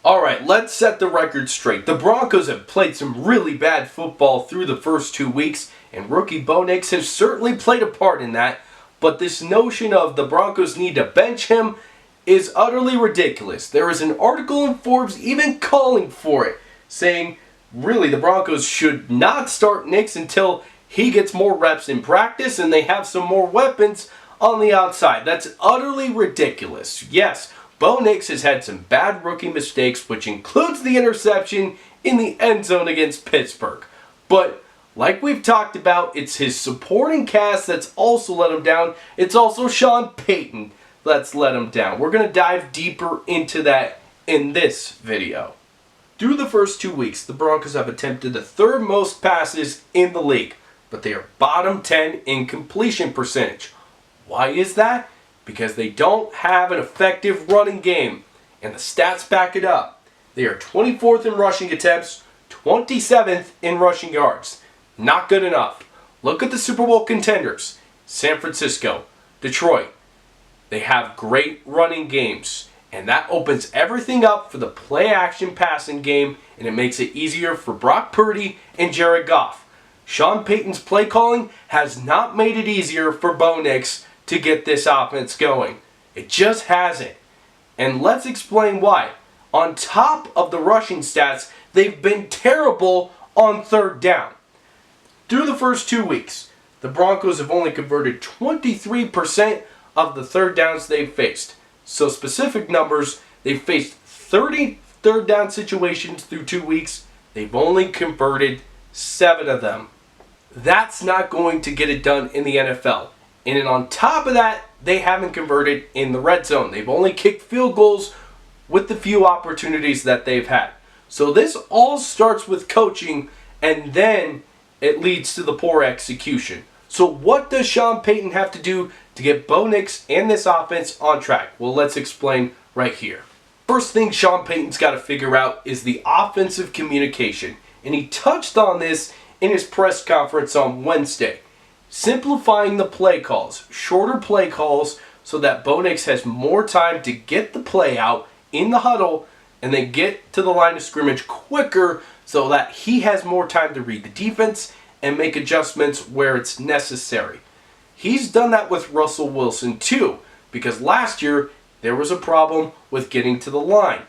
Alright, let's set the record straight. The Broncos have played some really bad football through the first 2 weeks, and rookie Bo Nix has certainly played a part in that, but this notion of the Broncos need to bench him is utterly ridiculous. There is an article in Forbes even calling for it, saying really the Broncos should not start Nix until he gets more reps in practice and they have some more weapons on the outside. That's utterly ridiculous. Yes, Bo Nix has had some bad rookie mistakes, which includes the interception in the end zone against Pittsburgh. But like we've talked about, it's his supporting cast that's also let him down. It's also Sean Payton that's let him down. We're going to dive deeper into that in this video. Through the first 2 weeks, the Broncos have attempted the third most passes in the league, but they are bottom 10 in completion percentage. Why is that? Because they don't have an effective running game, and the stats back it up. They are 24th in rushing attempts, 27th in rushing yards. Not good enough. Look at the Super Bowl contenders. San Francisco, Detroit. They have great running games, and that opens everything up for the play-action passing game, and it makes it easier for Brock Purdy and Jared Goff. Sean Payton's play calling has not made it easier for Bo Nix to get this offense going. It just hasn't. And let's explain why. On top of the rushing stats, they've been terrible on third down. Through the first 2 weeks, the Broncos have only converted 23% of the third downs they've faced. So specific numbers, they've faced 30 third down situations through 2 weeks. They've only converted 7 of them. That's not going to get it done in the NFL. And then on top of that, they haven't converted in the red zone. They've only kicked field goals with the few opportunities that they've had. So this all starts with coaching, and then it leads to the poor execution. So what does Sean Payton have to do to get Bo Nix and this offense on track? Well, let's explain right here. First thing Sean Payton's got to figure out is the offensive communication. And he touched on this in his press conference on Wednesday. Simplifying the play calls, shorter play calls, so that Bo Nix has more time to get the play out in the huddle and then get to the line of scrimmage quicker so that he has more time to read the defense and make adjustments where it's necessary. He's done that with Russell Wilson too, because last year there was a problem with getting to the line.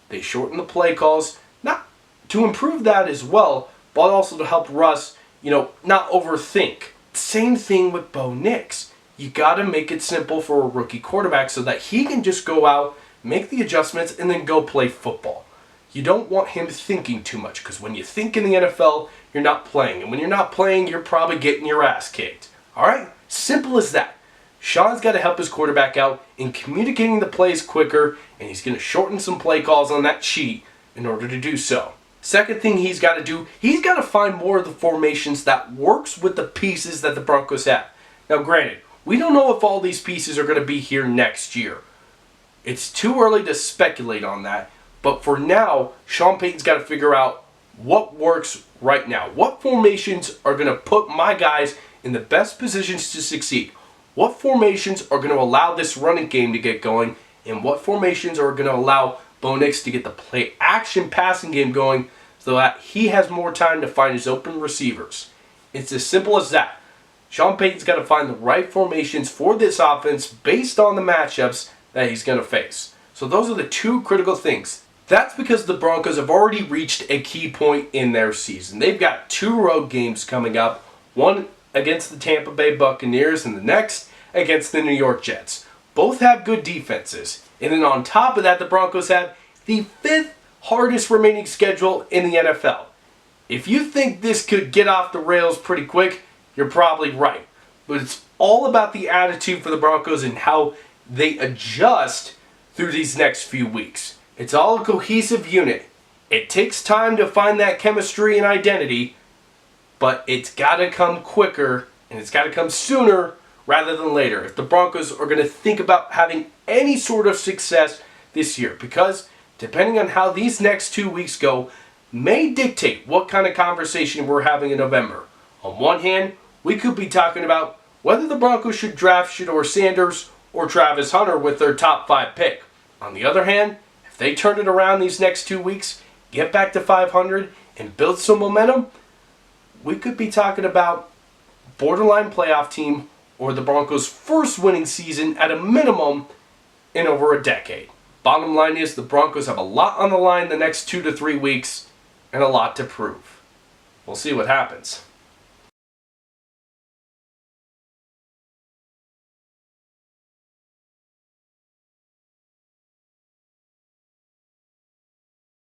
They shortened the play calls, not to improve that as well, but also to help Russ, not overthink. Same thing with Bo Nix. You got to make it simple for a rookie quarterback so that he can just go out, make the adjustments, and then go play football. You don't want him thinking too much, because when you think in the NFL, you're not playing. And when you're not playing, you're probably getting your ass kicked. All right? Simple as that. Sean's got to help his quarterback out in communicating the plays quicker, and he's going to shorten some play calls on that sheet in order to do so. Second thing he's got to do, he's got to find more of the formations that works with the pieces that the Broncos have. Now, granted, we don't know if all these pieces are going to be here next year. It's too early to speculate on that. But for now, Sean Payton's got to figure out what works right now. What formations are going to put my guys in the best positions to succeed? What formations are going to allow this running game to get going? And what formations are going to allow Bo Nix to get the play action passing game going so that he has more time to find his open receivers? It's as simple as that. Sean Payton's got to find the right formations for this offense based on the matchups that he's going to face. So those are the two critical things. That's because the Broncos have already reached a key point in their season. They've got 2 road games coming up, one against the Tampa Bay Buccaneers and the next against the New York Jets. Both have good defenses. And then on top of that, the Broncos have the 5th hardest remaining schedule in the NFL. If you think this could get off the rails pretty quick, you're probably right. But it's all about the attitude for the Broncos and how they adjust through these next few weeks. It's all a cohesive unit. It takes time to find that chemistry and identity, but it's got to come quicker and it's got to come sooner rather than later if the Broncos are going to think about having any sort of success this year, because depending on how these next 2 weeks go may dictate what kind of conversation we're having in November. On one hand, we could be talking about whether the Broncos should draft Shedeur Sanders or Travis Hunter with their top 5 pick. On the other hand, if If they turn it around these next 2 weeks, get back to 500, and build some momentum, we could be talking about borderline playoff team or the Broncos' first winning season at a minimum in over a decade. Bottom line is the Broncos have a lot on the line the next 2 to 3 weeks and a lot to prove. We'll see what happens.